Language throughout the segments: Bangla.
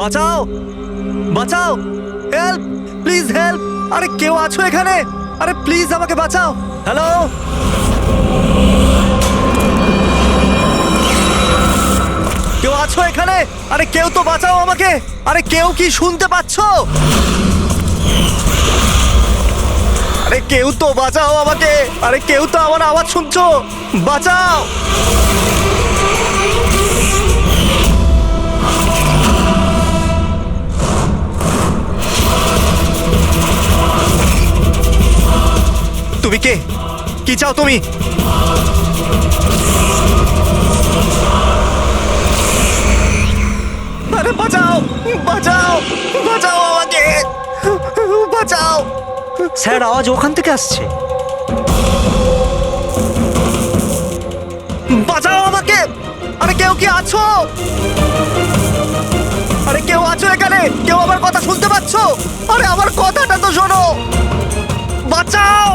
বাঁচাও, বাঁচাও, হেল্প, প্লিজ হেল্প। আরে কেউ আছো এখানে? আরে প্লিজ আমাকে বাঁচাও। হ্যালো, কেউ আছো এখানে? আরে কেউ তো বাঁচাও আমাকে। আরে কেউ কি শুনতে পাচ্ছো? আরে কেউ তো বাঁচাও আমাকে। আরে কেউ তো আমার আওয়াজ শুনছো? বাঁচাও। তুমি কে? কি চাও তুমি? আরে বাঁচাও, বাঁচাও, বাঁচাও আমাকে, বাঁচাও। স্যার, আওয়াজ ওখান থেকে আসছে। বাঁচাও আমাকে। আরে কেউ কি আছো? আরে কেউ আছো এখানে? কেউ আমার কথা শুনতে পাচ্ছো? আরে আমার কথাটা তো শোনো। বাঁচাও।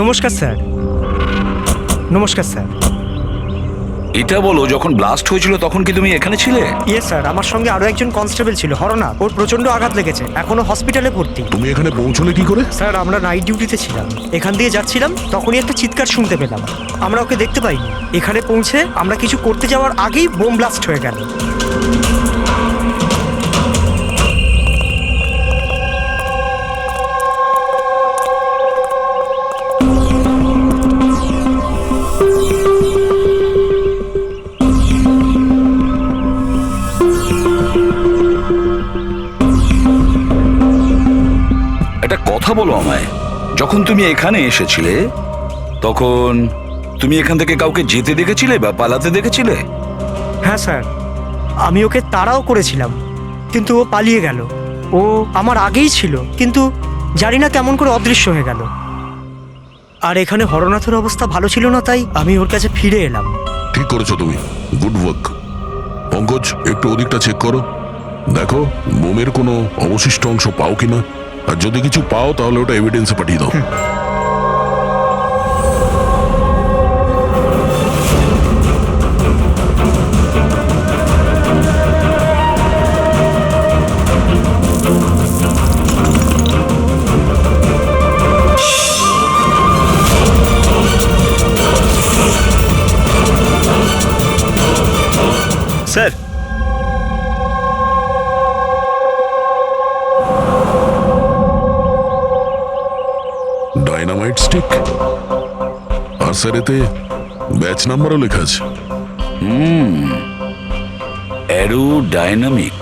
নমস্কার স্যার। নমস্কার স্যার। এটা বলো, যখন ব্লাস্ট হয়েছিল তখন কি তুমি এখানে ছিলে? ইয়ে স্যার, আমার সঙ্গে আরো একজন কনস্টেবল ছিল, হরনাথ। ওর প্রচন্ড আঘাত লেগেছে, এখনো হসপিটালে ভর্তি। তুমি এখানে পৌঁছলে কি করে? স্যার, আমরা নাইট ডিউটিতে ছিলাম, এখান দিয়ে যাচ্ছিলাম, তখনই একটা চিৎকার শুনতে পেলাম। আমরা ওকে দেখতে পাইনি। এখানে পৌঁছে আমরা কিছু করতে যাওয়ার আগেই বোম ব্লাস্ট হয়ে গেল। একটা কথা বলো আমায়, যখন তুমি এখানে এসেছিলে তখন তুমি এখান থেকে কাউকে যেতে দেখেছিলে বা পালাতে দেখেছিলে? হ্যাঁ স্যার, আমি ওকে তাড়াও করেছিলাম, কিন্তু ও পালিয়ে গেল। ও আমার আগেই ছিল, কিন্তু জানি না কেমন করে অদৃশ্য হয়ে গেল। আর এখানে হরনাথের অবস্থা ভালো ছিল না, তাই আমি ওর কাছে ফিরে এলাম। ঠিক করেছো তুমি, গুড ওয়ার্ক। পঙ্কজ, একটু ওদিকটা চেক করো, দেখো বোমের কোনো অবশিষ্ট অংশ পাও কিনা। আর যদি কিছু পাও তাহলে ওটা এভিডেন্সে পাঠিয়ে দাও। স্যার, ডাইনামাইট স্টিক, আর স্যার এতে ব্যাচ নাম্বারও লেখা আছে। Arrow dynamic.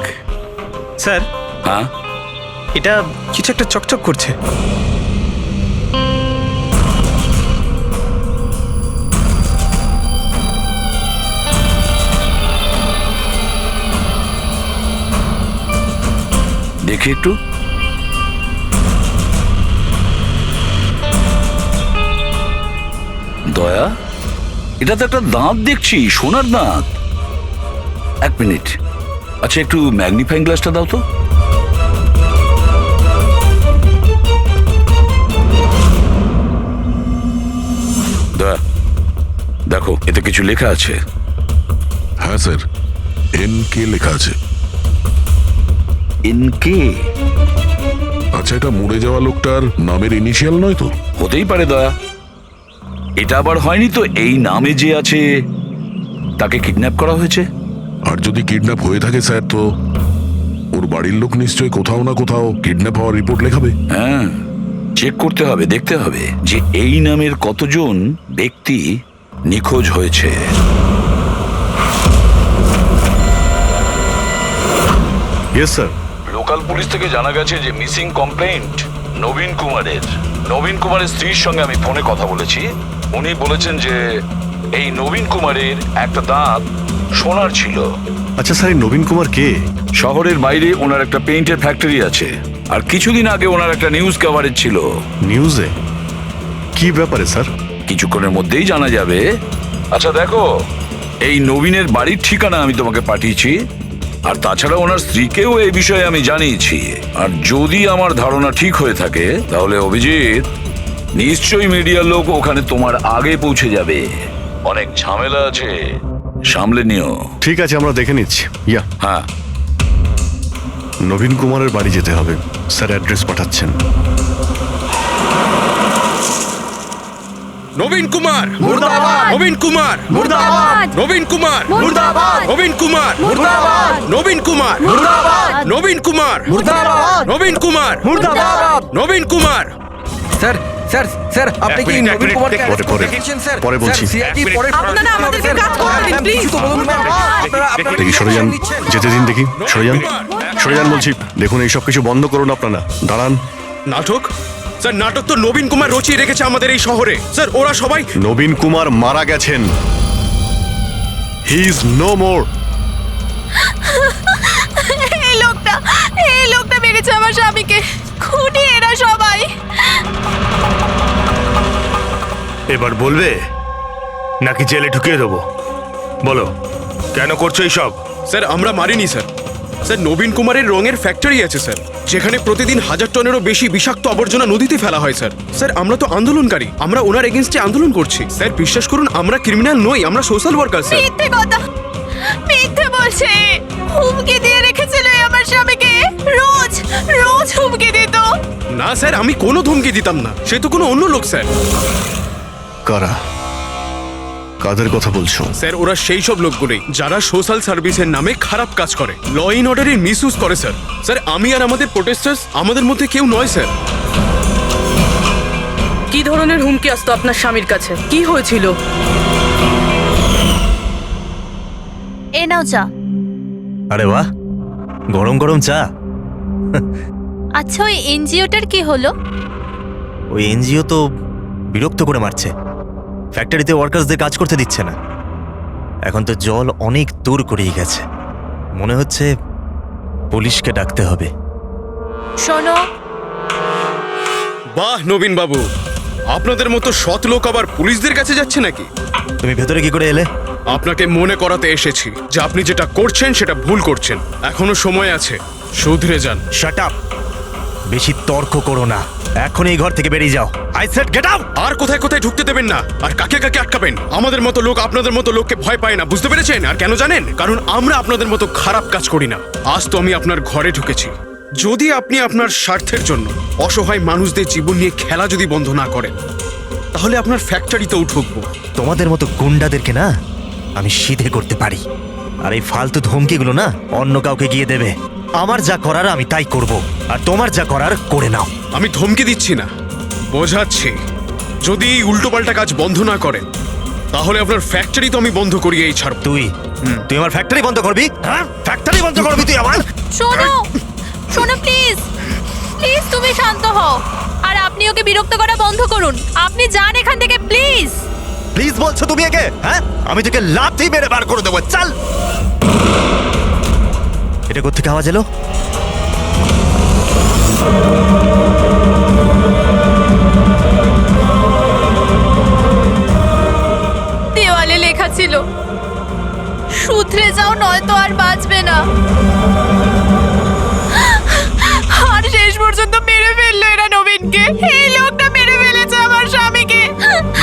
স্যার, হ্যাঁ, এটা কিছু একটা চকচক করছে। দেখি একটু। দয়া, এটা তো একটা দাঁত দেখছি, সোনার দাঁত। এক মিনিট, আচ্ছা একটু ম্যাগনিফাইং গ্লাসটা দাও তো। দয়া, দেখো এতে কিছু লেখা আছে। হ্যাঁ স্যার, NK লেখা আছে। NK? আচ্ছা, এটা মরে যাওয়া লোকটার নামের ইনিশিয়াল নয় তো? হতেই পারে দয়া। এটা আবার হয়নি তো এই নামে যে আছে তাকে কিডন্যাপ করা হয়েছে? আর যদি কিডন্যাপ হয়ে থাকে স্যার, তো ওর বাড়ির লোক নিশ্চয়ই কোথাও না কোথাও কিডন্যাপ হওয়ার রিপোর্ট লেখাবে। হ্যাঁ, চেক করতে হবে, দেখতে হবে যে এই নামের কতজন ব্যক্তি নিখোঁজ হয়েছে। Yes sir. লোকাল পুলিশ থেকে জানা গেছে যে মিসিং কমপ্লেন্ট নবীন কুমারের। নবীন কুমারের স্ত্রীর সঙ্গে আমি ফোনে কথা বলেছি। উনি বলেছেন যে এই নবীন কুমারের একটা দাঁত সোনার ছিল। আচ্ছা স্যার, এই নবীন কুমার কে? শহরের বাইরে ওনার একটা পেইন্টের ফ্যাক্টরি আছে, আর কিছুদিন আগে ওনার একটা নিউজ কভারেজ ছিল। নিউজে? কি ব্যাপারে স্যার? কিছুক্ষণের মধ্যেই জানা যাবে। আচ্ছা দেখো, এই নবীনের বাড়ির ঠিকানা আমি তোমাকে পাঠিয়েছি, আর তাছাড়া ওনার স্ত্রীকেও এই বিষয়ে আমি জানিয়েছি। আর যদি আমার ধারণা ঠিক হয়ে থাকে তাহলে অভিজিৎ, নিশ্চয়ই মিডিয়ার লোক ওখানে তোমার আগে পৌঁছে যাবে। অনেক ঝামেলা আছে, সামলে নিও। ঠিক আছে, আমরা দেখে নিচ্ছি। ইয়া, হ্যাঁ, নবীন কুমারের বাড়ি যেতে হবে। স্যার অ্যাড্রেস পাঠাচ্ছেন। নবীন কুমার মুর্দাবাদ! নবীন কুমার মুর্দাবাদ! নবীন কুমার মুর্দাবাদ! নবীন কুমার মুর্দাবাদ! নবীন কুমার মুর্দাবাদ! নবীন কুমার মুর্দাবাদ! নবীন কুমার মুর্দাবাদ! নবীন কুমার স্যার স্যার স্যার আপনি কি নবীন কুমারকে পরে, arrest পরে। দেখেছেন স্যার? পরে বলছি। স্যার, CID পরে আপনারা আমাদেরকে কাজ করতে দিন, প্লিজ। কিছু তো বলুন না। আপনারা দেখি সরে যান, যেতে দিন দেখি। সরে যান, সরে যান বলছি। দেখুন, এইসব কিছু বন্ধ করুন আপনারা। দাঁড়ান। নাটক? স্যার, নাটক তো নবীন কুমার রচিয়ে রেখেছে আমাদের এই শহরে। স্যার, ওরা সবাই নবীন কুমার মারা গেছেন। He is no more. এই লোকটা মেরেছে আমার স্বামীকে। খুনি এরা সবাই। এবার বলবে নাকি জেলে ঢুকিয়ে দেবো? বলো, কেন করছো এইসব? স্যার, আমরা মারিনি স্যার। স্যার, নবীন কুমারের রঙের ফ্যাক্টরি আছে স্যার, যেখানে প্রতিদিন 1000 টনেরও বেশি বিষাক্ত আবর্জনা নদীতে ফেলা হয় স্যার। স্যার, আমরা তো আন্দোলনকারী, আমরা ওনার এগেনস্টে আন্দোলন করছি। স্যার, বিশ্বাস করুন, আমরা ক্রিমিনাল নই, আমরা সোশ্যাল ওয়ার্কার স্যার। মিথ্যে কথা, মিথ্যে বলছে। হুমকি দিয়ে রেখেছিল আমার স্বামীকে। রোজ রোজ হুমকি দিত। না স্যার, আমি কোনো ধমকি দিতাম না, সে তো কোনো অন্য লোক স্যার। কারা? কাদের কথা বলছো? স্যার, ওরা সেই সব লোকগুলোই যারা সোশ্যাল সার্ভিসের নামে খারাপ কাজ করে, ল ইন অর্ডারের মিসইউজ করে স্যার। স্যার, আমি আর আমাদের প্রোটেস্টার্স আমাদের মধ্যে কেউ নয় স্যার। কি ধরনের হুমকি আসতো আপনার স্বামীর কাছে? কি হয়েছিল? এ নাও চা। আরে বাহ, গরম গরম চা। আচ্ছা, ওই এনজিওটার কি হলো? ওই এনজিও তো বিরক্ত করে মারছে, ফ্যাক্টরিতে ওয়ার্কার্সদের কাজ করতে দিচ্ছে না। এখন তো জল অনেক দূর করেই গেছে, মনে হচ্ছে পুলিশকে ডাকতে হবে। শোনো, বাহ নবীন বাবু, আপনাদের মতো সৎ লোক আবার পুলিশদের কাছে যাচ্ছে নাকি? তুমি ভেতরে কি করে এলে? আপনাকে মনে করাতে এসেছি যে আপনি যেটা করছেন সেটা ভুল করছেন। এখনো সময় আছে, শুধরে যান। Shut up! বেশি তর্ক করো না, এখন এই ঘর থেকে বেরিয়ে যাও। I said get out! আর কোথায় কোথায় ঢুকতে দেবেন না, আর কাকে কাকে আটকাবেন। আমাদের মতো লোক আপনাদের মতো লোককে ভয় পায় না, বুঝতে পেরেছেন? আর কেন জানেন? কারণ আমরা আপনাদের মতো খারাপ কাজ করি না। আজ তো আমি আপনার ঘরে ঢুকেছি। যদি আপনি আপনার স্বার্থের জন্য অসহায় মানুষদের জীবন নিয়ে খেলা যদি বন্ধ না করেন, তাহলে আপনার ফ্যাক্টরিতেও ঢুকবো। তোমাদের মতো গুন্ডাদেরকে না আমি সিধে করতে পারি, আর এই ফালতু ধমকিগুলো না অন্য কাউকে গিয়ে দেবে। আমার যা করার আমি তাই করব, আর তোমার যা করার করে নাও। আমি ধমকি দিচ্ছি না, বোঝাচ্ছি। যদি এই উল্টোপাল্টা কাজ বন্ধ না করেন, তাহলে আপনার ফ্যাক্টরি তো আমি বন্ধ করিয়েই ছাড়ব। তুই আমার ফ্যাক্টরি বন্ধ করবি? হ্যাঁ, ফ্যাক্টরি বন্ধ করবি তুই আমার? শোনো, শোনো প্লিজ, প্লিজ তুমি শান্ত হও। আর আপনি ওকে বিরক্ত করা বন্ধ করুন। আপনি যান এখান থেকে প্লিজ। প্লিজ বলছো তুমি একে? হ্যাঁ, আমি তোকে লাথি মেরে বার করে দেবো। চল! এটা কোত্থেকে আওয়াজ এলো? দেওয়ালে লেখা ছিল, শুধরে যাও নয়তো আর বাঁচবে না। আর শেষ পর্যন্ত মেরে ফেললো এরা নবীনকে। এই লোকটা মেরে ফেলেছে আমার স্বামীকে।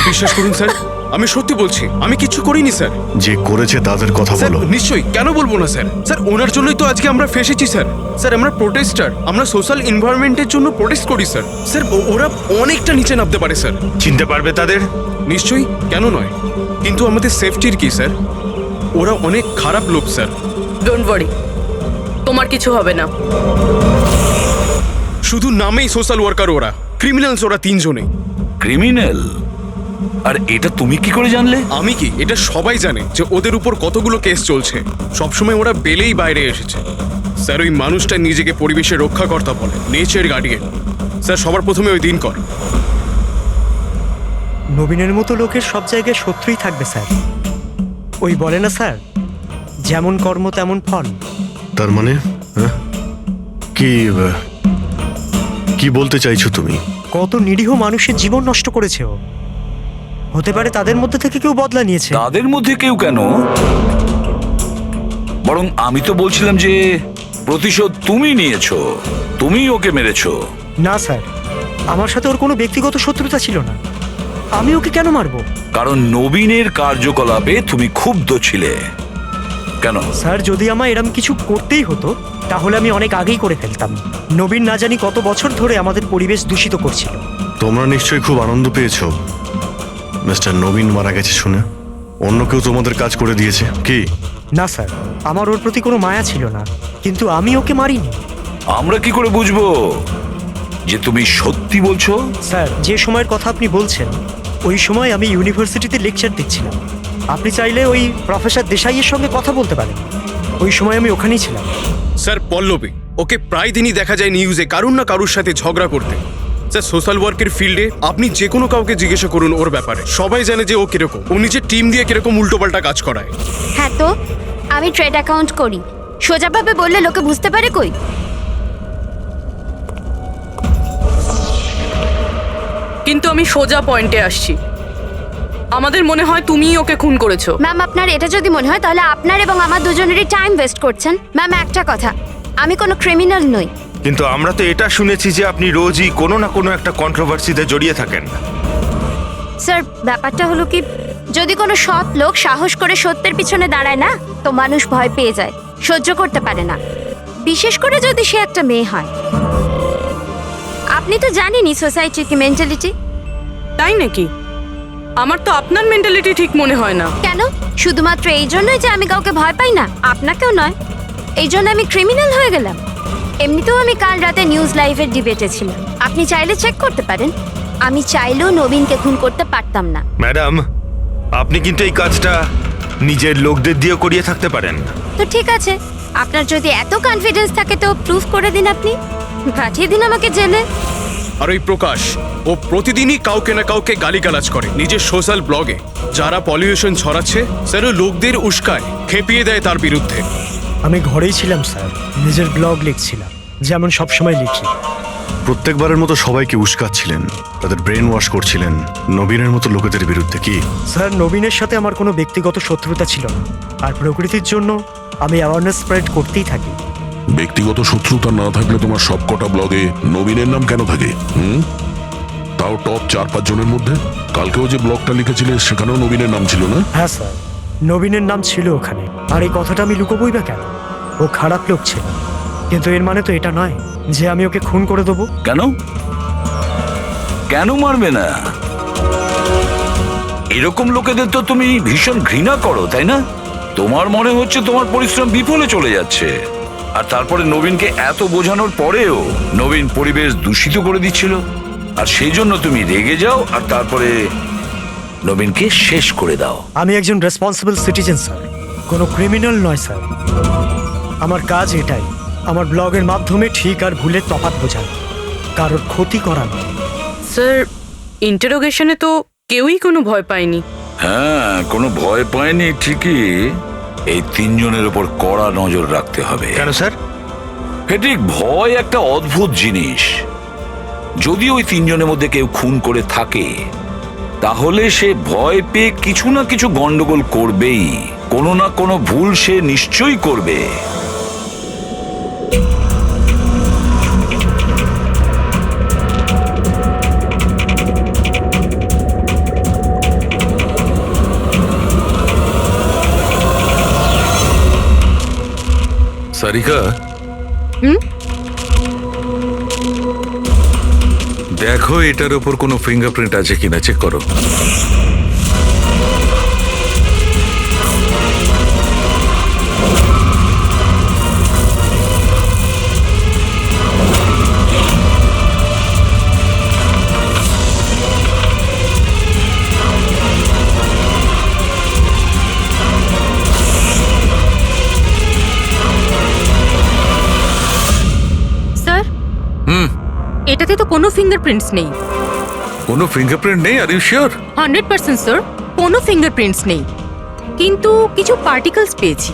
বিশ্বাস করুন স্যার, আমি সত্যি বলছি, আমি কিচ্ছু করিনি স্যার। যে করেছে তাদের কথা স্যার, বলো। নিশ্চয়ই, কেন বলবো না স্যার। স্যার, ওনার জন্যই তো আজকে আমরা ফেসেছি স্যার। স্যার, আমরা প্রোটেস্টার, আমরা সোশ্যাল এনভায়রনমেন্টের জন্য প্রোটেস্ট করি স্যার। স্যার, ওরা অনেকটা নিচে নামতে পারে স্যার। চিনতে পারবে তাদের? নিশ্চয়ই, কেন নয়, কিন্তু আমাদের সেফটির কি স্যার? ওরা অনেক খারাপ লোক স্যার। ডোন্ট ওয়ারি, তোমার কিছু হবে না। শুধু নামেই সোশ্যাল ওয়ার্কার, ওরা ক্রিমিনালস, ওরা তিনজনেই। ক্রিমিনাল? আর এটা তুমি কি করে জানলে? আমি কি, এটা সবাই জানে যে ওদের উপর কতগুলো কেস চলছে। সবসময় ওরা বেলেই বাইরে এসেছে স্যার। ওই মানুষটা নিজেকে পরিবেশের রক্ষাকর্তা বলে, নেচার গার্ডিয়ান। স্যার, সবার প্রথমে ওই দিনকর। নবীনের মতো লোকের সব জায়গায় শত্রুই থাকবে স্যার। ওই বলে না স্যার, যেমন কর্ম তেমন ফল। তার মানে হ্যাঁ? কি বলতে চাইছো তুমি? কত নিরীহ মানুষের জীবন নষ্ট করেছে ও। হতে পারে তাদের মধ্যে থেকে কেউ বদলা নিয়েছে। তাদের মধ্যে কেউ কেন, বরং আমি তো বলছিলাম যে প্রতিশোধ তুমি নিয়েছো, তুমি ওকে মেরেছো। না স্যার, আমার সাথে ওর কোনো ব্যক্তিগত শত্রুতা ছিল না। আমি ওকে কেন মারবো? কারণ নবীনের কার্যকলাপে তুমি ক্ষুব্ধ ছিলে। কেন? স্যার, যদি আমার এরম কিছু করতেই হতো তাহলে আমি অনেক আগেই করে ফেলতাম। নবীন না জানি কত বছর ধরে আমাদের পরিবেশ দূষিত করছিল। তোমরা নিশ্চয়ই খুব আনন্দ পেয়েছো মিস্টার নবীন মারা গেছে শুনে। অন্য কেউ তোমাদের কাজ করে দিয়েছে কি? না স্যার, আমার ওর প্রতি কোনো মায়া ছিল না, কিন্তু আমি ওকে মারিনি। আমরা কি করে বুঝবো যে তুমি সত্যি বলছো? স্যার, যে সময়ের কথা আপনি বলছেন ওই সময় আমি ইউনিভার্সিটিতে লেকচার দিচ্ছিলাম। আপনি চাইলে ওই প্রফেসর দেশাইয়ের সঙ্গে কথা বলতে পারেন। ওই সময় আমি ওখানেই ছিলাম। স্যার, পল্লবী ওকে প্রায় দিনই দেখা যায় নিউজে কারুর না কারুর সাথে ঝগড়া করতে। স্যার, সোশ্যাল ওয়ার্কের ফিল্ডে আপনি যে কোনো কাউকে জিজ্ঞাসা করুন ওর ব্যাপারে, সবাই জানে যে ও কিরকম, ও নিজের টিম দিয়ে কিরকম উল্টোপাল্টা কাজ করায়। হ্যাঁ তো আমি ট্রেড অ্যাকাউন্ট করি, সোজাভাবে বললে লোকে বুঝতে পারে কই। কিন্তু আমি সোজা পয়েন্টে আসছি। আমাদের মনে হয় তুমিই ওকে খুন করেছো। ম্যাম, আপনার এটা যদি মনে হয় তাহলে আপনার এবং আমার দুজনেরই টাইম ওয়েস্ট করছেন। ম্যাম, একটা কথা, আমি কোনো ক্রিমিনাল নই। কিন্তু আমরা তো এটা শুনেছি যে আপনি রোজই কোনো না কোনো একটা কন্ট্রোভার্সিতে জড়িয়ে থাকেন। স্যার, ব্যাপারটা হলো কি, যদি কোনো সৎ লোক সাহস করে সত্যের পিছনে দাঁড়ায় না, তো মানুষ ভয় পেয়ে যায়, সহ্য করতে পারে না, বিশেষ করে যদি সে একটা মেয়ে হয়। আপনি তো জানেনই সোসাইটির কি মেন্টালিটি। তাই নাকি? আমার তো আপনার মেন্টালিটি ঠিক মনে হয় না। কেন? শুধুমাত্র এই জন্যই যে আমি কাউকে ভয় পাই না? আপনাকেও নয়। এই জন্য আমি ক্রিমিনাল হয়ে গেলাম? এমনিতেও আমি কাল রাতে নিউজ লাইভের ডিবেটে ছিলাম, আপনি চাইলে চেক করতে পারেন। আমি চাইলেও নবীনকে খুন করতে পারতাম না। ম্যাডাম, আপনি কিন্তু এই কাজটা নিজের লোকদের দিয়ে করিয়ে থাকতে পারেন। তো ঠিক আছে, আপনার যদি এত কনফিডেন্স থাকে তো প্রুফ করে দিন, আপনি পাঠিয়ে দিন আমাকে জেলে। আর ওই প্রকাশ, ও প্রতিদিনই কাউকে না কাউকে গালিগালাজ করে নিজের সোশ্যাল ব্লগে। যারা পলিউশন ছড়াচ্ছে স্যার, ও লোকদের উস্কায়, খেপিয়ে দেয় তার বিরুদ্ধে। আমি ঘরেই ছিলাম স্যার, নিজের ব্লগ লিখছিলাম, যেমন সবসময় লিখি। প্রত্যেকবারের মতো সবাইকে উস্কাচ্ছিলেন, তাদের ব্রেন ওয়াশ করছিলেন নবীনের মতো লোকেদের বিরুদ্ধে কি? স্যার, নবীনের সাথে আমার কোনো ব্যক্তিগত শত্রুতা ছিল না, আর প্রকৃতির জন্য আমি অ্যাওয়ারনেস স্প্রেড করতেই থাকি। ব্যক্তিগত শত্রুতা না থাকলে তোমার সবকটা ব্লগে নবীনের নাম কেন থাকে? তাও টপ 4-5 জনের মধ্যে। কালকেও যে ব্লগটা লিখেছিলে সেখানেও নবীনের নাম ছিল না? হ্যাঁ স্যার, নবীনের নাম ছিল ওখানে। আর এই কথাটা আমি লুকোবই বা কেন? ও খারাপ লোক ছিল, কিন্তু এর মানে তো এটা নয় যে আমি ওকে খুন করে দেবো। কেন? কেন মারবে না? এরকম লোকেদের তো তুমি ভীষণ ঘৃণা করো, তাই না? তোমার মনে হচ্ছে তোমার পরিশ্রম বিফলে চলে যাচ্ছে, আর তারপরে নবীনকে এত বোঝানোর পরেও নবীন পরিবেশ দূষিত করে দিচ্ছিল, আর সেই জন্য তুমি রেগে যাও আর তারপরে নবীনকে শেষ করে দাও। আমি একজন রেসপন্সিবল সিটিজেন স্যার, কোনো ক্রিমিনাল নয় স্যার। আমার কাজ এটাই, আমার ব্লগের মাধ্যমে ঠিক আর ভুলের তফাৎ বোঝানো, কারোর ক্ষতি করা নয়। স্যার, ইন্টারোগেশনে তো কেউই কোনো ভয় পায়নি। হ্যাঁ, কোনো ভয় পায়নি ঠিকই। এই 3 জনের উপর কড়া নজর রাখতে হবে। কেন স্যার? ফেডরিক, ভয় একটা অদ্ভুত জিনিস। যদি ওই 3 জনের মধ্যে কেউ খুন করে থাকে তাহলে সে ভয় পেয়ে কিছু না কিছু গন্ডগোল করবেই, কোনো না কোনো ভুল সে নিশ্চয়ই করবে। সারিকা, দেখো এটার উপর কোনো ফিঙ্গারপ্রিন্ট আছে কিনা চেক করো। এটাতে তো কোনো ফিঙ্গারপ্রিন্টস নেই। কোনো ফিঙ্গারপ্রিন্ট নেই, আর ইউ শিওর? 100% স্যার, কোনো ফিঙ্গারপ্রিন্টস নেই, কিন্তু কিছু পার্টিকেলস পেয়েছি।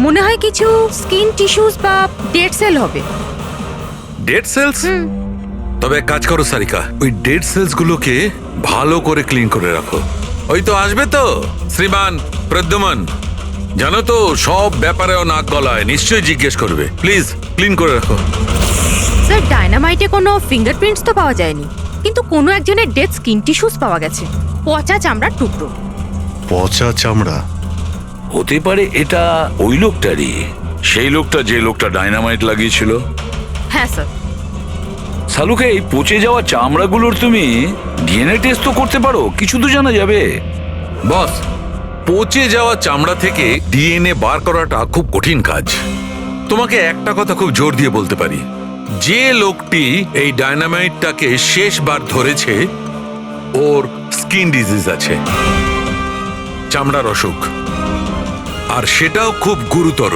মনে হয় কিছু স্কিন টিস্যুস বা ডেড সেল হবে। Dead sales? তবে এক কাজ করো সারিকা, ওই ডেড সেলস গুলোকে ভালো করে ক্লিন করে রাখো। ওই তো আসবে তো শ্রীমান প্রদ্যুমন, জানো তো সব ব্যাপারেও নাক গলায়, নিশ্চয়ই জিজ্ঞেস করবে। প্লিজ ক্লিন করে রাখো। স্যার ডায়নামাইটে কোনো ফিঙ্গারপ্রিন্টস তো পাওয়া যায়নি, কিন্তু কোনো একজনের ডেড স্কিন টিস্যুস পাওয়া গেছে, পচা চামড়ার টুকরো। পচা চামড়া? হতে পারে এটা ওই লোকটারই, সেই লোকটা যে লোকটা ডায়নামাইট লাগিয়েছিল। হ্যাঁ স্যার। সালুকে এই পচে যাওয়া চামড়াগুলোর তুমি ডিএনএ টেস্ট তো করতে পারো, কিছু তো জানা যাবে। বস, পচে যাওয়া চামড়া থেকে ডিএনএ বার করাটা খুব কঠিন কাজ। তোমাকে একটা কথা খুব জোর দিয়ে বলতে পারি, যে লোকটি এই ডায়নামাইটটাকে শেষবার ধরেছে ওর স্কিন ডিজিজ আছে, চামড়ার অসুখ, আর সেটাও খুব গুরুতর।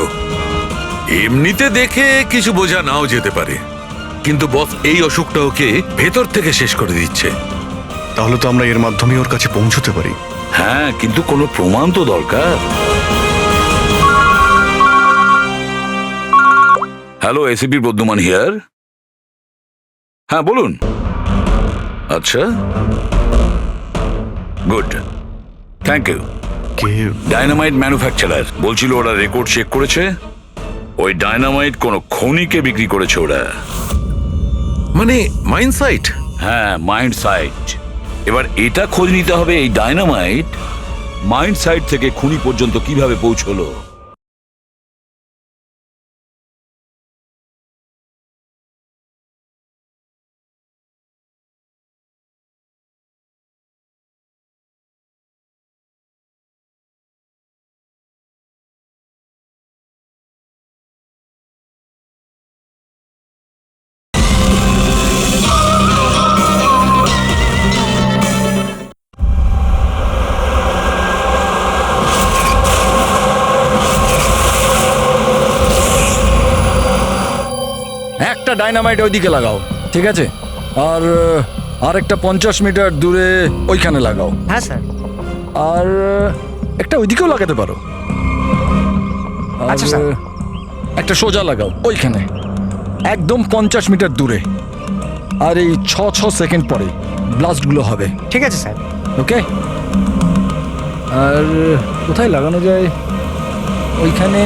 এমনিতে দেখে কিছু বোঝা নাও যেতে পারে, কিন্তু বস এই অসুখটা ওকে ভেতর থেকে শেষ করে দিচ্ছে। তাহলে তো আমরা এর মাধ্যমে ওর কাছে পৌঁছতে পারি। হ্যাঁ, কিন্তু কোনো প্রমাণ তো দরকার। Hello, ACP Pradyuman here. হ্যাঁ বলুন। আচ্ছা, গুড, থ্যাংক ইউ। কে? ডায়নামাইট ম্যানুফ্যাকচারার বলছিল ওরা রেকর্ড চেক করেছে, ওই ডায়নামাইট কোনো খনিকে বিক্রি করেছে ওরা। মানে মাইন সাইট? হ্যাঁ, মাইন্ড সাইট। এবার এটা খোঁজ নিতে হবে এই ডায়নামাইট মাইন্ড সাইট থেকে খুনি পর্যন্ত কিভাবে পৌঁছলো। একটা ডাইনামাইট ওইদিকে লাগাও, ঠিক আছে? আর আরেকটা 50 মিটার দূরে ওইখানে লাগাও। হ্যাঁ স্যার। আর একটা ওইদিকেও লাগাতে পারো। আর আচ্ছা, স্যার। একটা সোজা লাগাও ওইখানে, একদম 50 মিটার দূরে। আর এই 6 সেকেন্ড পরে ব্লাস্টগুলো হবে। ঠিক আছে স্যার। ওকে। আর কোথায় লাগানো যায়? ওইখানে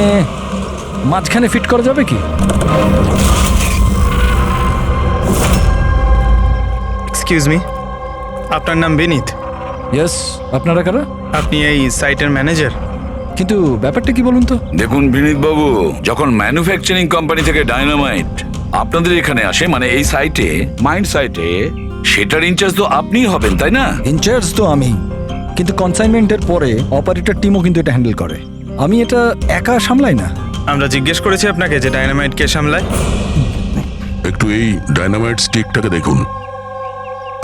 মাঝখানে ফিট করা যাবে কি? এক্সকিউজ মি, আপনার নাম বিনীত? ইয়েস। আপনারা কারা? আপনি এই সাইটের ম্যানেজার? কিন্তু ব্যাপারটা কি বলুন তো? দেখুন বিনীত বাবু, যখন ম্যানুফ্যাকচারিং কোম্পানি থেকে ডায়নামাইট আপনাদের এখানে আসে, মানে এই সাইটে, মাইন্ড সাইটে, সেটার ইনচার্জ তো আপনিই হবেন, তাই না? ইনচার্জ তো আমি, কিন্তু কনসাইনমেন্টের পরে অপারেটর টিমও কিন্তু এটা হ্যান্ডেল করে। আমি এটা একা সামলাই না। আমরা জিজ্ঞেস করেছি আপনাকে যে ডায়নামাইট কে সামলায়। একটু এই ডায়নামাইট স্টিকটাকে দেখুন।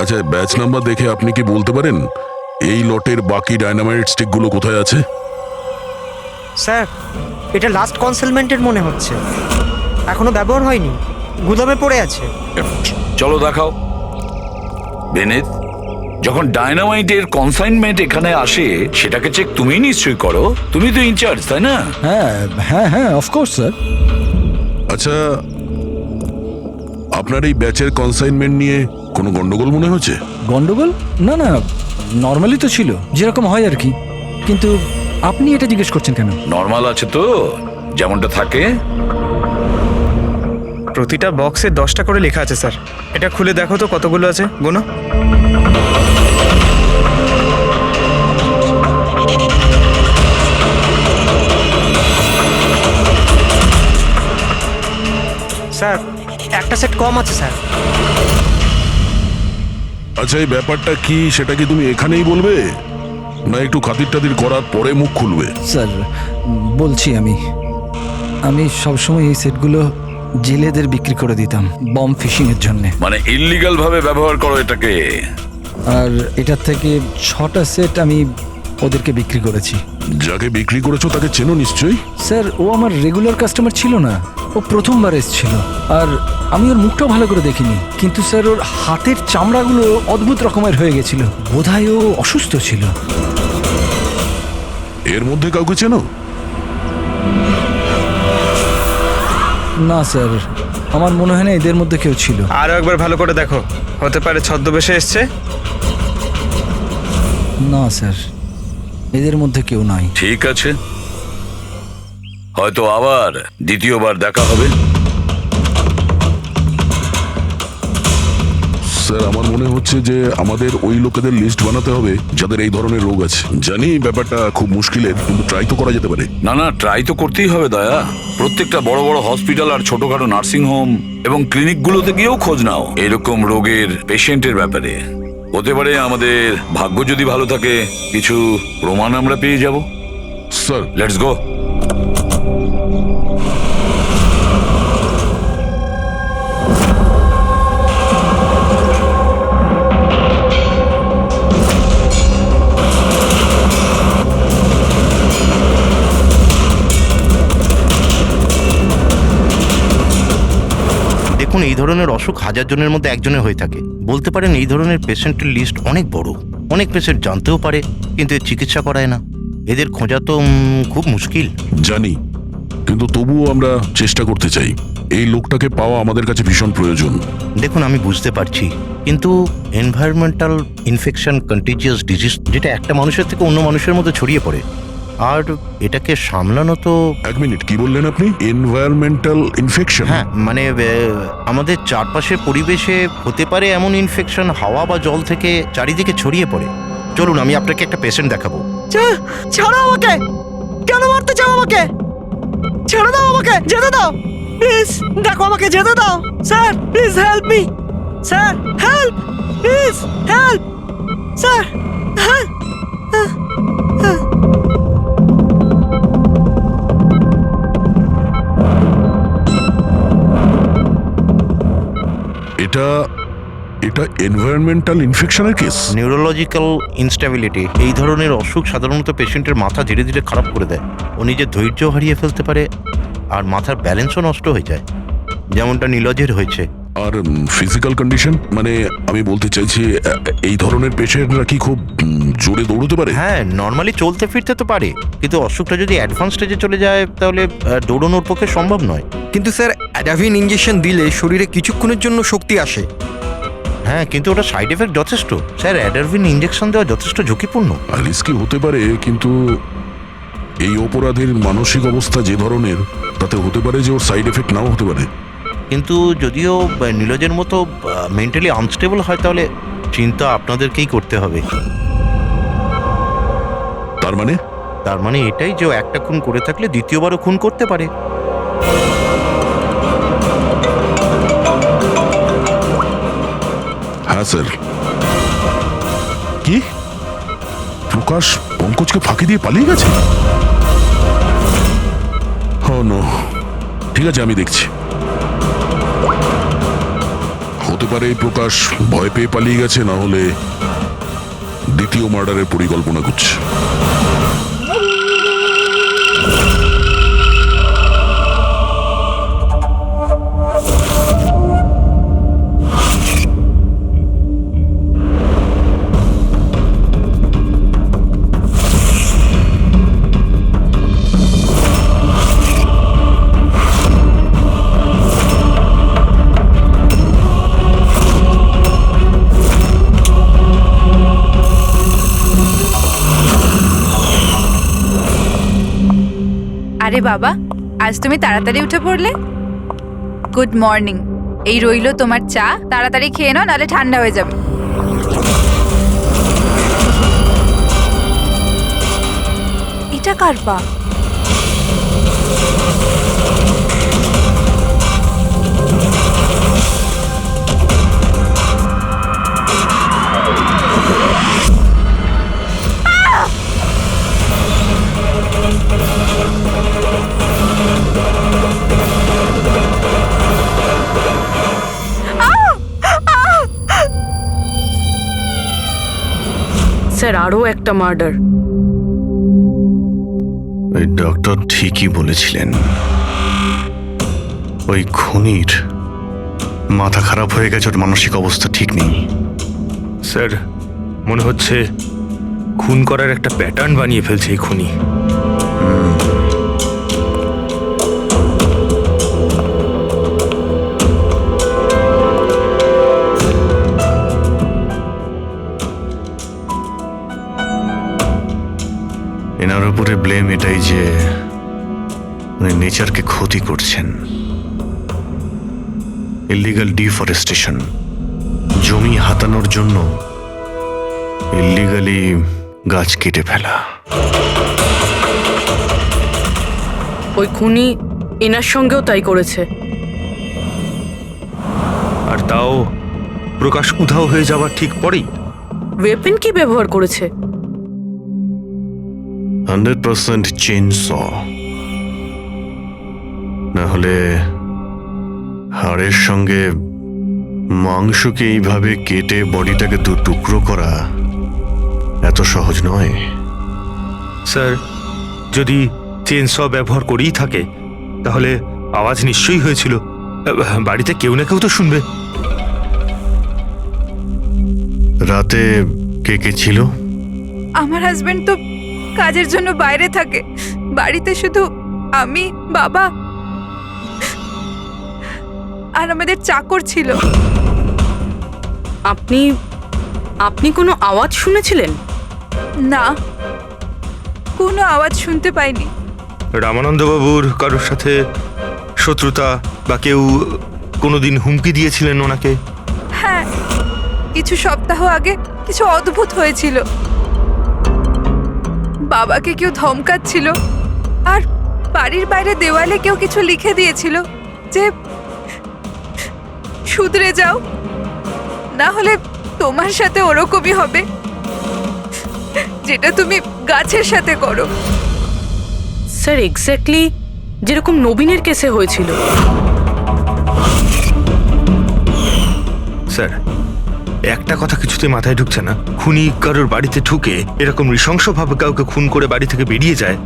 আচ্ছা, ব্যাচ নাম্বার দেখে আপনি কি বলতে পারেন এই লটের বাকি ডায়নামাইট স্টিকগুলো কোথায় আছে? স্যার, এটা লাস্ট কনসেলমেন্টের মনে হচ্ছে, এখনো ব্যবহার হয়নি, গুদামে পড়ে আছে। চলো দেখাও। বিনীত, যখন ডায়নামাইটের কনসাইনমেন্ট এখানে আসে সেটাকে চেক তুমি নিশ্চয়ই করো, তুমি তো ইনচার্জ, তাই না? হ্যাঁ হ্যাঁ হ্যাঁ, অফকোর্স স্যার। আচ্ছা, আপনার এই ব্যাচের কনসাইনমেন্ট নিয়ে কোনো গন্ডগোল মনে হচ্ছে? গন্ডগোল? না না, নর্মালি তো ছিল, যেরকম হয় আর কি। কিন্তু আপনি এটা জিজ্ঞেস করছেন কেন? নর্মাল আছে তো, যেমনটা থাকে। প্রতিটা বক্সে 10টা করে লেখা আছে স্যার। এটা খুলে দেখো তো কতগুলো আছে, গোনো। স্যার, একটা সেট কম আছে স্যার। আচ্ছা, এই ব্যাপারটা কি সেটা কি তুমি এখানেই বলবে, না একটু খাতির টাতির করার পরে মুখ খুলবে? স্যার বলছি, আমি সবসময় এই সেটগুলো জেলেদের বিক্রি করে দিতাম বম ফিশিং এর জন্য। মানে ইল্লিগাল ভাবে ব্যবহার করো এটাকে। আর এটার থেকে 6টা সেট আমি ওদেরকে বিক্রি করেছি। যাকে বিক্রি করেছো তাকে চেনো নিশ্চয়ই? স্যার, ও আমার রেগুলার কাস্টমার ছিল না, ও প্রথমবার এসেছিল, আর আমি ওর মুখটাও ভালো করে দেখিনি, কিন্তু স্যার ওর হাতের চামড়াগুলো অদ্ভুত রকমের হয়ে গেছিল। বোধহয় ও অসুস্থ ছিল। এর মধ্যে কাউকে চেনো? না স্যার, আমার মনে হয় না এদের মধ্যে কেউ ছিল। আরো একবার ভালো করে দেখো, হতে পারে ছদ্মবেশে এসছে। না স্যার, এদের মধ্যে কেউ নাই। ঠিক আছে, হয়তো আবার দ্বিতীয়বার দেখা হবে। স্যার, আমার মনে হচ্ছে যে আমাদের ওই লোকেদের লিস্ট বানাতে হবে যাদের এই ধরনের রোগ আছে। জানি ব্যাপারটা খুব মুশকিলের, কিন্তু ট্রাই তো করা যেতে পারে। না না, ট্রাই তো করতেই হবে দয়া। প্রত্যেকটা বড় বড় হসপিটাল আর ছোটখাটো নার্সিং হোম এবং ক্লিনিকগুলোতে গিয়েও খোঁজ নাও এরকম রোগের পেশেন্টের ব্যাপারে। হতে পারে আমাদের ভাগ্য যদি ভালো থাকে কিছু প্রমাণ আমরা পেয়ে যাব। Sir, let's go. দেখুন, এই ধরনের অসুখ হাজার জনের মধ্যে একজনের হয়ে থাকে। বলতে পারেন এই ধরনের পেশেন্টের লিস্ট অনেক বড়। অনেক পেশেন্ট জানতেও পারে, কিন্তু এর চিকিৎসা করায় না। এদের খোঁজা তো খুব মুশকিল। জানি, কিন্তু তবুও আমরা চেষ্টা করতে চাই। এই লোকটাকে পাওয়া আমাদের কাছে ভীষণ প্রয়োজন। দেখুন, আমি বুঝতে পারছি, কিন্তু এনভায়রনমেন্টাল ইনফেকশন কন্টিজিয়াস ডিজিজ, যেটা একটা মানুষের থেকে অন্য মানুষের মধ্যে ছড়িয়ে পড়ে, আর এটাকে সামলানো তো। এক মিনিট, কি বললেন আপনি? Environmental infection? হ্যাঁ, মানে আমাদের চারপাশের পরিবেশে হতে পারে এমন ইনফেকশন হাওয়া বা জল থেকে চারিদিকে ছড়িয়ে পড়ে। চলুন, আমি আপনাকে একটা পেশেন্ট দেখাবো। ছাড়ো আমাকে! কেন মারতে চাও আমাকে? ছেড়ে দাও আমাকে, যেতে দাও প্লিজ। দেখো, আমাকে যেতে দাও sir, please help me sir, help please, help sir. এটা এনভায়রনমেন্টাল ইনফেকশনের কেস। নিউরোলজিক্যাল ইনস্টেবিলিটি, এই ধরনের অসুখ সাধারণত পেশেন্টের মাথা ধীরে ধীরে খারাপ করে দেয়। ও নিজের ধৈর্য হারিয়ে ফেলতে পারে, আর মাথার ব্যালেন্সও নষ্ট হয়ে যায়, যেমনটা নীলজের হয়েছে। আর ফিজিক্যাল কন্ডিশন, মানে আমি বলতে চাইছি এই ধরনের পেশেন্টরা কি খুব জোরে দৌড়তে পারে? হ্যাঁ, নর্মালি চলতে ফিরতে তো পারে, কিন্তু অসুখটা যদি অ্যাডভান্স স্টেজে চলে যায় তাহলে দৌড়ানোর পক্ষে সম্ভব নয়। কিন্তু স্যার, অ্যাডাভিন ইঞ্জেকশন দিলে শরীরে কিছুক্ষণের জন্য শক্তি আসে। হ্যাঁ, কিন্তু ওটা সাইড এফেক্ট যথেষ্ট। স্যার, অ্যাডারভিন ইঞ্জেকশন দেওয়া যথেষ্ট ঝুঁকিপূর্ণ। রিস্কি হতে পারে, কিন্তু এই অপরাধীর মানসিক অবস্থা যে ধরনের, তাতে হতে পারে যে ওর সাইড এফেক্ট নাও হতে পারে। কিন্তু যদিও নীলজের মতো মেন্টালি আনস্টেবল হয়, তাহলে চিন্তা আপনাদেরকেই করতে হবে। তার মানে এটাই যে ও একটা খুন করে থাকলে দ্বিতীয়বারও খুন করতে পারে। হ্যাঁ স্যার। কি প্রকাশ পঙ্কজকে ফাঁকি দিয়ে পালিয়ে গেছে? নো, ঠিক আছে, আমি দেখছি। হতে পারে এই প্রকাশ ভয় পেয়ে পালিয়ে গেছে, না হলে দ্বিতীয় মার্ডারের পরিকল্পনা করছে। আরে বাবা, আজ তুমি তাড়াতাড়ি উঠে পড়লে। Good morning. এই রইলো তোমার চা, তাড়াতাড়ি খেয়ে নাও, নাহলে ঠান্ডা হয়ে যাবে। এটা কার পা? স্যার, আরও একটা মার্ডার। ওই ডক্টর ঠিকই বলেছিলেন, ওই খুনির মাথা খারাপ হয়ে গেছে, ওর মানসিক অবস্থা ঠিক নেই। স্যার, মনে হচ্ছে খুন করার একটা প্যাটার্ন বানিয়ে ফেলছে এই খুনি। এনার উপরে ব্লেম এটাই যে উনি নেচারকে ক্ষতি করছেন। ইলিগাল ডিফরেস্টেশন, জমি হাতানোর জন্য ইলিগালি গাছ কেটে ফেলা। ওই খুনি এনার সঙ্গেও তাই করেছে। আর তাও প্রকাশ উধাও হয়ে যাওয়ার ঠিক পরেই। ওয়েপেন কি ব্যবহার করেছে? 100% চেইনস, না হলে হাড়ের সঙ্গে মাংসকে এইভাবে কেটে বডিটাকে দু টুকরো করা এত সহজ নয়। স্যার, যদি চেনস ব্যবহার করেই থাকে তাহলে আওয়াজ নিশ্চয়ই হয়েছিল। বাড়িতে কেউ না কেউ তো শুনবে। রাতে কে কে ছিল? আমার হাজবেন্ড তো কাজের জন্য বাইরে থাকে, বাড়িতে শুধু আমি, বাবা আর আমাদের চাকর ছিল। আপনি আপনি কোনো আওয়াজ শুনেছিলেন? না, কোনো আওয়াজ শুনতে পাইনি। রামানন্দবাবুর কারোর সাথে শত্রুতা বা কেউ কোনোদিন হুমকি দিয়েছিলেন ওনাকে? হ্যাঁ, কিছু সপ্তাহ আগে কিছু অদ্ভুত হয়েছিল। বাবাকে কেউ ধমকাচ্ছিল আর বাড়ির বাইরে দেওয়ালে কেউ কিছু লিখে দিয়েছিল যে শুধরে যাও, না হলে তোমার সাথে ওরকমই হবে যেটা তুমি গাছের সাথে করো। স্যার, এক্স্যাক্টলি যেরকম নবীনের কেসে হয়েছিল। স্যার, একটা কথা কিছুতে মাথায় ঢুকছে না। খুনি কারোর বাড়িতে ঢুকে এরকম নৃশংসভাবে কাউকে খুন করে বাড়ি থেকে বেরিয়ে যায়,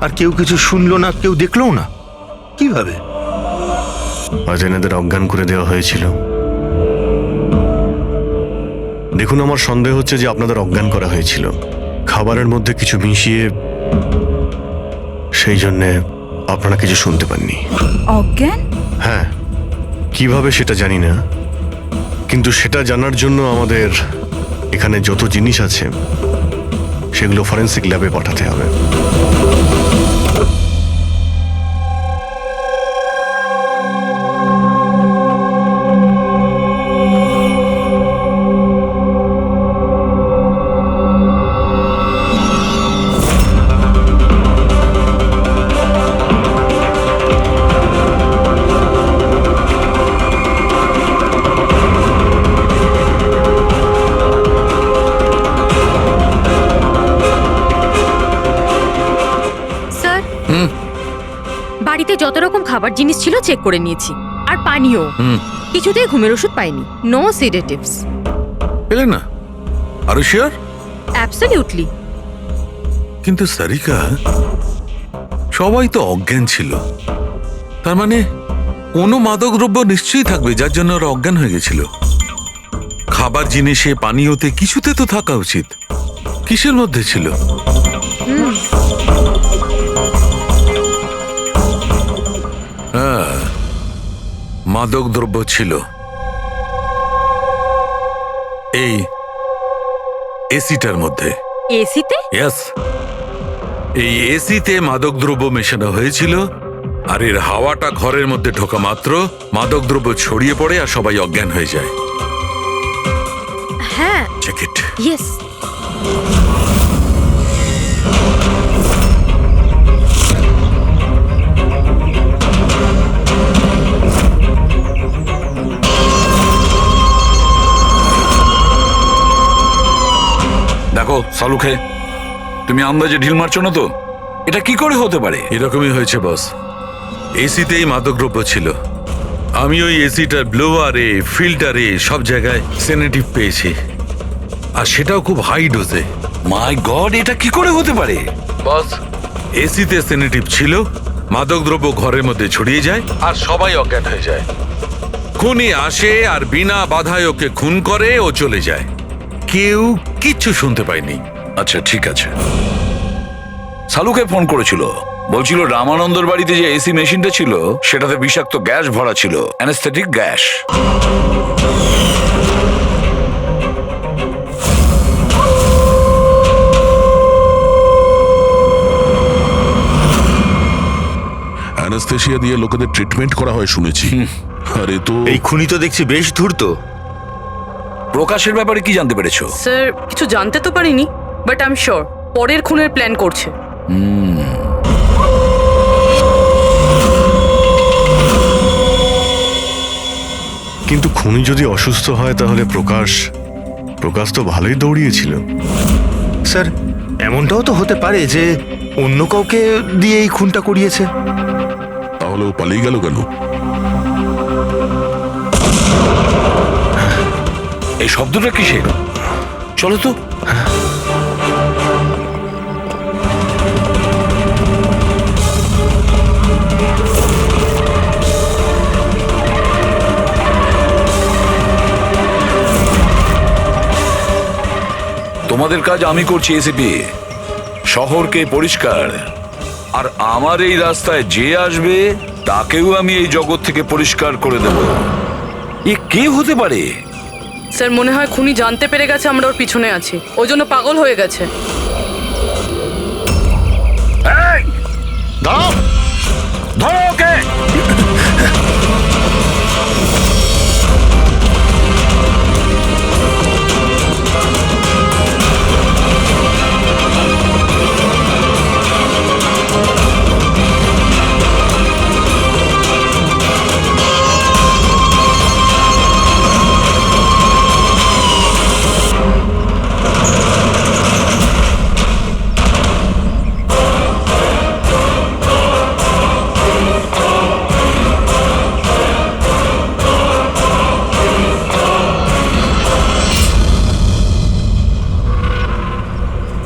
আর কেউ কিছু শুনলো না, কেউ দেখলোও না। কিভাবে? আজ এনাদের অজ্ঞান করে দেওয়া হয়েছিল। দেখুন, আমার সন্দেহ হচ্ছে যে আপনাদের অজ্ঞান করা হয়েছিল খাবারের মধ্যে কিছু মিশিয়ে, সেই জন্যে আপনারা কিছু শুনতে পাননি। অজ্ঞান? হ্যাঁ, কিভাবে সেটা জানি না, কিন্তু সেটা জানার জন্য আমাদের এখানে যত জিনিস আছে সেগুলো ফরেন্সিক ল্যাবে পাঠাতে হবে। বাড়িতে যত রকম খাবার জিনিস ছিল চেক করে নিয়েছি, আর পানিও। কিছুতেই ঘুমের ওষুধ পাইনি। No sedatives. পেলে না? আর শিওর? অ্যাবসলিউটলি। কিন্তু সারিকা, সবাই তো অজ্ঞান ছিল, তার মানে কোনো মাদক দ্রব্য নিশ্চয়ই থাকবে যার জন্য ওরা অজ্ঞান হয়ে গেছিল। খাবার জিনিসে, পানীয়তে, কিছুতে তো থাকা উচিত। কিসের মধ্যে ছিল? হ্যাঁ, মাদক দ্রব্য ছিল। এই এসিটার মধ্যে। এসিতে? ইয়েস, এই এসিতে মাদক দ্রব্য মেশানো হয়েছিল, আর এর হাওয়াটা ঘরের মধ্যে ঢোকা মাত্র মাদক দ্রব্য ছড়িয়ে পড়ে আর সবাই অজ্ঞান হয়ে যায়। হ্যাঁ, চেক ইট। ইয়েস। দেখো সালুখে, তুমি আন্দাজে ঢিল মারছো না তো? এটা কি করে হতে পারে? এরকমই হয়েছে বস। এসিতেই মাদকদ্রব্য ছিল। আমি ওই এসিটার ব্লোয়ারে, ফিল্টারে সব জায়গায় সেনেটিভ পেয়েছি, আর সেটাও খুব হাই ডোজে। মাই গড, এটা কি করে হতে পারে? বস, এসিতে সেনেটিভ ছিল মাদকদ্রব্য ঘরের মধ্যে ছড়িয়ে যায় আর সবাই অজ্ঞান হয়ে যায়। খুনি আসে আর বিনা বাধায় ওকে খুন করে ও চলে যায়, কেউ কিচ্ছু শুনতে পায়নি। আচ্ছা ঠিক আছে। সালুকে ফোন করেছিল, বলছিল রামানন্দর বাড়িতে যে এসি মেশিনটা ছিল সেটাতে বিষাক্ত গ্যাস ভরা ছিল, অ্যানেস্থেটিক গ্যাস। অ্যানাস্থেশিয়া দিয়ে লোকেদের ট্রিটমেন্ট করা হয় শুনেছি। আরে তো এই খুনি তো দেখছি বেশ ধূর্ত। প্রকাশের ব্যাপারে কি জানতে পেরেছো? স্যার কিছু জানতে তো পারিনি, বাট আই এম শিওর পরের খুনের প্ল্যান করছে। কিন্তু খুনি যদি অসুস্থ হয় তাহলে প্রকাশ তো ভালোই দৌড়িয়েছিল। স্যার এমনটাও তো হতে পারে যে অন্য কাউকে দিয়ে এই খুনটা করিয়েছে। তাহলে ও পালিয়ে গেল কেন? এই শব্দটা কিসের? চলো তো। তোমাদের কাজ আমি করছি এসিপি, শহরকে পরিষ্কার, আর আমার এই রাস্তায় যে আসবে তাকেও আমি এই জগৎ থেকে পরিষ্কার করে দেব। এ কে হতে পারে? স্যার মনে হয় খুনি জানতে পেরে গেছে আমরা ওর পিছনে আছি, ওই জন্য পাগল হয়ে গেছে। ধরো ওকে।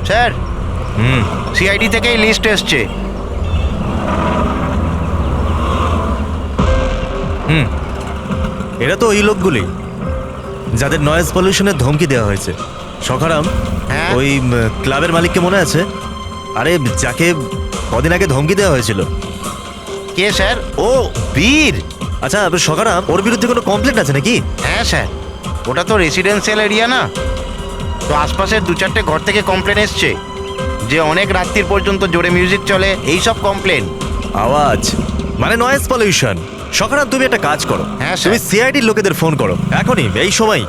স্যার সিআইডি থেকে লিস্ট এসছে। এরা তো ওই লোকগুলি যাদের নয়েজ পলিউশনের ধমকি দেওয়া হয়েছে। সখারাম, ওই ক্লাবের মালিককে মনে আছে? আরে যাকে কদিন আগে ধমকি দেওয়া হয়েছিল। কে স্যার? ও বীর। আচ্ছা সখারাম, ওর বিরুদ্ধে কোনো কমপ্লেন আছে নাকি? হ্যাঁ স্যার, ওটা তো রেসিডেন্সিয়াল এরিয়া না, তো আশপাশের 2-4টে ঘর থেকে কমপ্লেন এসছে যে অনেক রাত্রির পর্যন্ত জোরে মিউজিক চলে, এই সব কমপ্লেন। আওয়াজ মানে নয়েজ পলিউশন। সখারাম তুমি একটা কাজ করো, হ্যাঁ তুমি সিআইডির লোকেদের ফোন করো এখনই, এই সময়।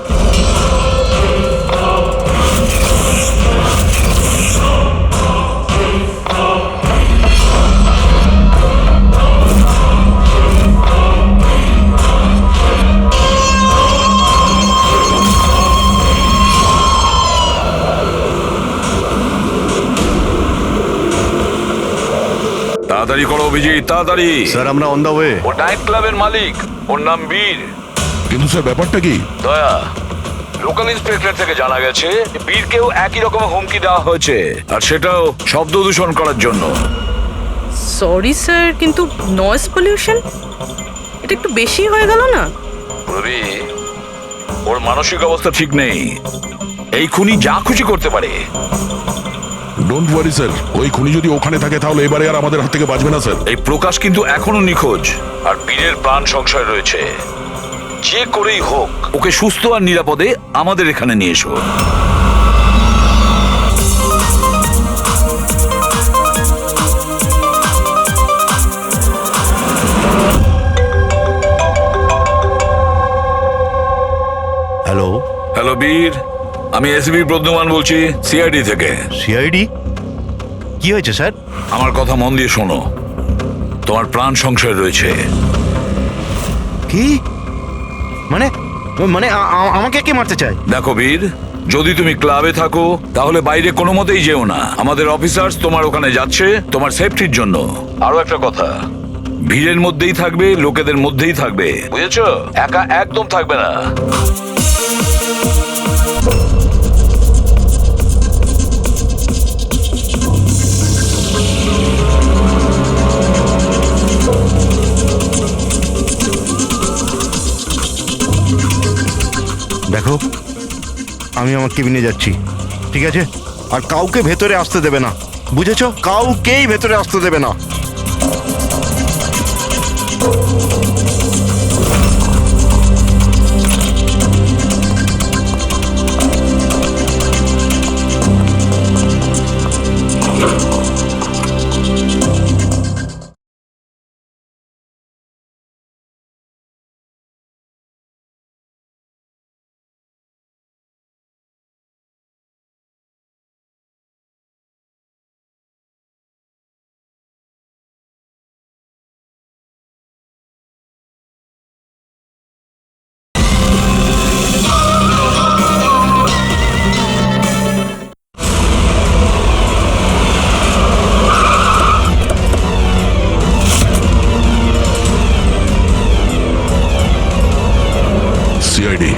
তাড়াতাড়ি করো অভিজিৎ, তাড়াতাড়ি। স্যার আমরা অন দা ওয়ে। ও নাইট ক্লাবের মালিক, ওর নাম বীর। কিন্তু স্যার ব্যাপারটা কি? দয়া, লোকাল ইন্সপেক্টর থেকে জানা গেছে বীরকেও একই রকমের হুমকি দেওয়া হয়েছে, আর সেটাও শব্দ দূষণ করার জন্য। সরি স্যার, কিন্তু নয়েজ পলিউশন এটা একটু বেশি হয়ে গেল না? রবি, ওর মানসিক অবস্থা ঠিক নেই, এই খুনি যা খুশি করতে পারে। ডোন্ট ওয়ারি স্যার, ওই খুনি যদি ওখানে থাকে তাহলে এবারে আর আমাদের হাত থেকে বাঁচবে না স্যার। এই প্রকাশ কিন্তু এখনো নিখোঁজ, আর বীরের প্রাণ সংশয় রয়েছে। যে করেই হোক ওকে সুস্থ আর নিরাপদে আমাদের এখানে নিয়ে এসো। হ্যালো হ্যালো বীর, আমি এসবি প্রদ্যুমান বলছি, সিআইডি থেকে। সিআইডি? কি হয়েছে স্যার? আমার কথা মন দিয়ে শোনো, তোমার প্রাণ সংশয় রয়েছে। কি মানে? মানে আমাকে কে মারতে চায়? দেখো বীর, যদি তুমি ক্লাবে থাকো তাহলে বাইরে কোনো মতেই যেও না। আমাদের অফিসার্স তোমার ওখানে যাচ্ছে তোমার সেফটির জন্য। আরো একটা কথা, ভিড়ের মধ্যেই থাকবে, লোকেদের মধ্যেই থাকবে, বুঝেছো? একা একদম থাকবে না। দেখো, আমি আমার কেবিনে যাচ্ছি, ঠিক আছে? আর কাউকে ভেতরে আসতে দেবে না, বুঝেছো? কাউকেই ভেতরে আসতে দেবে না। সিআইডি।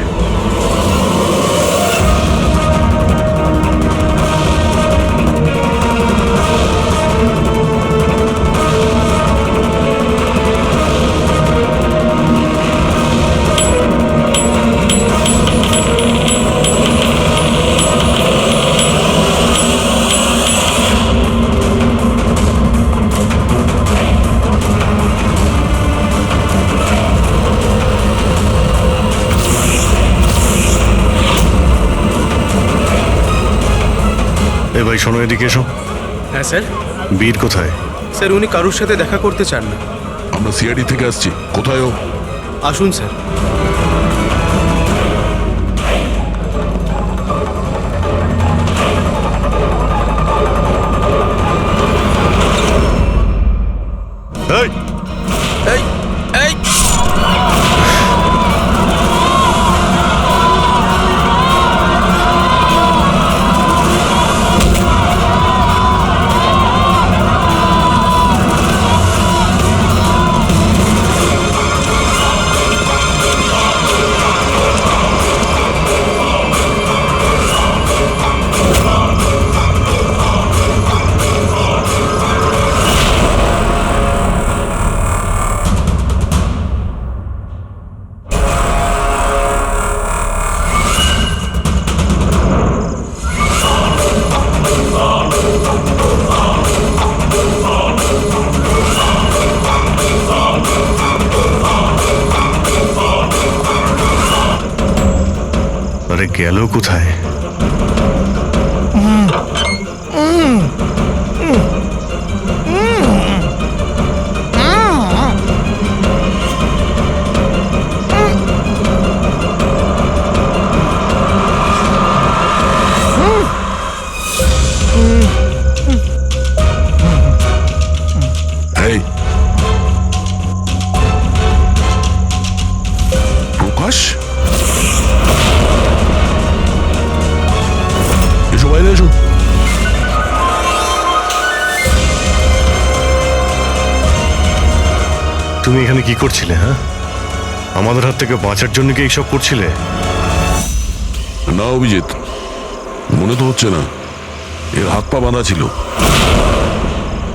এ ভাই শোনো, এদিকে এসো। হ্যাঁ স্যার। বীর কোথায়? স্যার উনি কারুর সাথে দেখা করতে চান না। আমরা সিআইডি থেকে আসছি। কোথায় ও? আসুন স্যার। এই এই এই আরে গেল কোথায়? এই প্রকাশ, এসো বাইরে এসো। তুমি এখানে কি করছিলে? হ্যাঁ, আমাদের হাত থেকে বাঁচার জন্য কি এইসব করছিলে? না অভিজিৎ, মনে তো হচ্ছে না। এর হাত পা বাঁধা ছিল,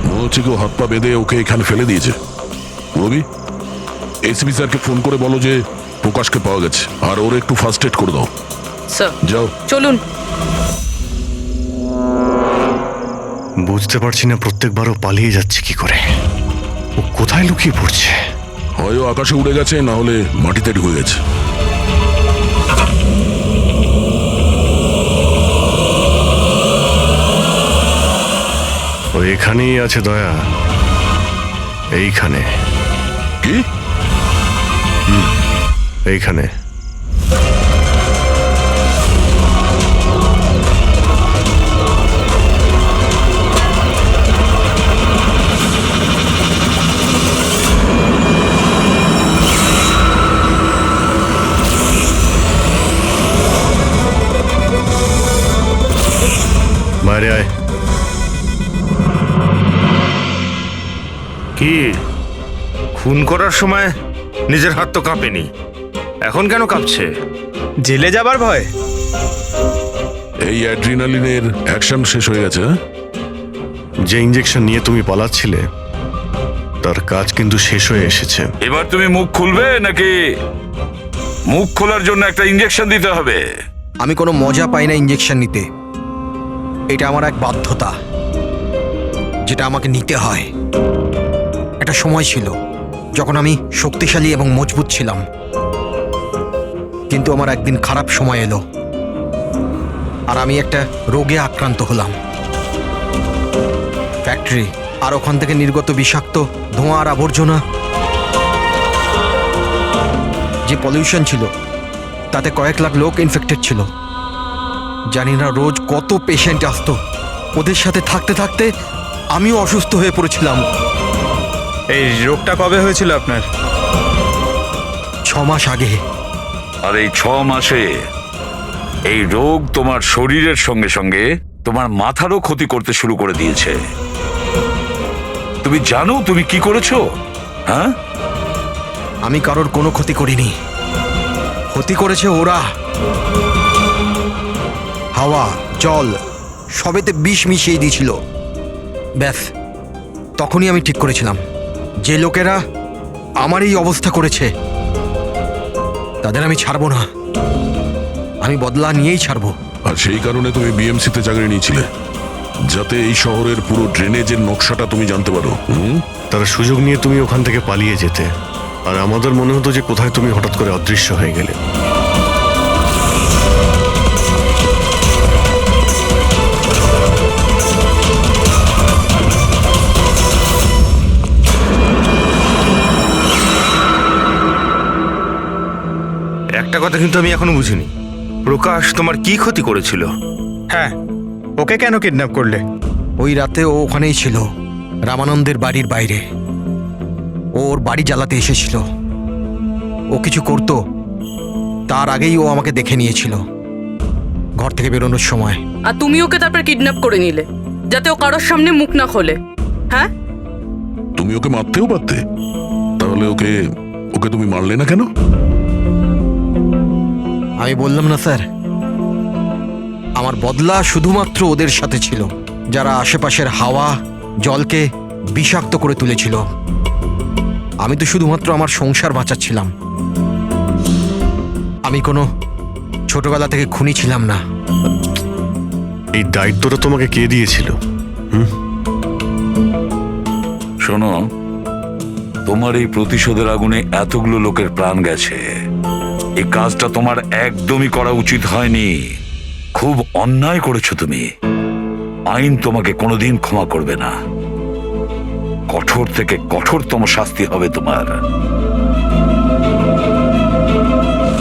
মনে হচ্ছে কেউ হাত পা বেঁধে ওকে এখানে ফেলে দিয়েছে। রবি, এসপি স্যারকে ফোন করে বলো যে প্রকাশকে পাওয়া গেছে, আর ওর একটু ফার্স্ট এড করে দাও। স্যার যাও। চলুন। বুঝতে পারছি না প্রত্যেকবারও পালিয়ে যাচ্ছে কি করে। ও কোথায় লুকিয়ে পড়ছে? হয় ও আকাশে উড়ে গেছে, না হলে মাটিতে ঢুকে গেছে। ও এখানেই আছে দয়া, এইখানে। কি? এইখানে। বাইরে আয়। কি খুন করার সময় নিজের হাত তো কাঁপেনি, এখন কেন কাঁপছে? জেলে যাবার ভয়? এই অ্যাড্রিনালিনের অ্যাকশন শেষ হয়ে গেছে। যে ইঞ্জেকশন নিয়ে তুমি পালাচ্ছিলে তার কাজ কিন্তু শেষ হয়ে এসেছে। এবার তুমি মুখ খুলবে নাকি মুখ খোলার জন্য একটা ইঞ্জেকশন দিতে হবে। আমি কোনো মজা পাই না ইঞ্জেকশন নিতে। এটা আমার এক বাধ্যতা, যেটা আমাকে নিতে হয়। একটা সময় ছিল যখন আমি শক্তিশালী এবং মজবুত ছিলাম, কিন্তু আমার একদিন খারাপ সময় এলো আর আমি একটা রোগে আক্রান্ত হলাম। ফ্যাক্টরি আর ওখান থেকে নির্গত বিষাক্ত ধোঁয়া আর আবর্জনা, যে পলিউশন ছিল তাতে কয়েক লাখ লোক ইনফেক্টেড ছিল। জানি না রোজ কত পেশেন্ট আসতো। ওদের সাথে থাকতে থাকতে আমিও অসুস্থ হয়ে পড়েছিলাম। এই রোগটা কবে হয়েছিল আপনার? 6 মাস আগে। আর এই 6 মাসে এই রোগ তোমার শরীরের সঙ্গে সঙ্গে তোমার মাথারও ক্ষতি করতে শুরু করে দিয়েছে। তুমি জানো তুমি কি করেছো? হ্যাঁ, আমি কারোর কোনো ক্ষতি করিনি, ক্ষতি করেছে ওরা। হাওয়া, জল সবেতে বিষ মিশিয়ে দিয়েছিল। ব্যাস, তখনই আমি ঠিক করেছিলাম যে লোকেরা আমার এই অবস্থা করেছে তাদের আমি ছাড়বো না। আমি বদলা নিয়েই ছাড়বো। আর সেই কারণে তুমি বিএমসিতে চাকরি নিয়েছিলে, যাতে এই শহরের পুরো ড্রেনেজের নকশাটা তুমি জানতে পারো। তারা সুযোগ নিয়ে তুমি ওখান থেকে পালিয়ে যেতে, আর আমাদের মনে হতো যে কোথায় তুমি হঠাৎ করে অদৃশ্য হয়ে গেলে। একটা কথা কিন্তু আমি এখনো বুঝিনি, প্রকাশ তোমার কি ক্ষতি করেছিল? হ্যাঁ, ওকে কেন কিডন্যাপ করলে? ওই রাতে ও ওখানেই ছিল, রামানন্দের বাড়ির বাইরে। ওর বাড়ি জ্বালাতে এসেছিল। ও কিছু করত তার আগেই ও আমাকে দেখে নিয়েছিল ঘর থেকে বেরোনোর সময়। আর তুমি ওকে তারপর কিডন্যাপ করে নিলে যাতে ও কারোর সামনে মুখ না খোলে। হ্যাঁ, তুমি ওকে মারতেও পারতে, তাহলে ওকে ওকে তুমি মারলে না কেন? আমি বললাম না স্যার, আমার বদলা শুধুমাত্র ওদের সাথে ছিল, যারা আশেপাশের হাওয়া জলকে বিষাক্ত করে তুলেছিল। আমি তো শুধুমাত্র আমার সংসার বাঁচাচ্ছিলাম। আমি কোনো ছোটবেলা থেকে খুনি ছিলাম না। এই দায়িত্বটা তোমাকে কে দিয়েছিল? শোনো, তোমার এই প্রতিশোধের আগুনে এতগুলো লোকের প্রাণ গেছে। এই কাজটা তোমার একদমই করা উচিত হয়নি। খুব অন্যায় করেছো তুমি। আইন তোমাকে কোনোদিন ক্ষমা করবে না। কঠোর থেকে কঠোরতম শাস্তি হবে তোমার।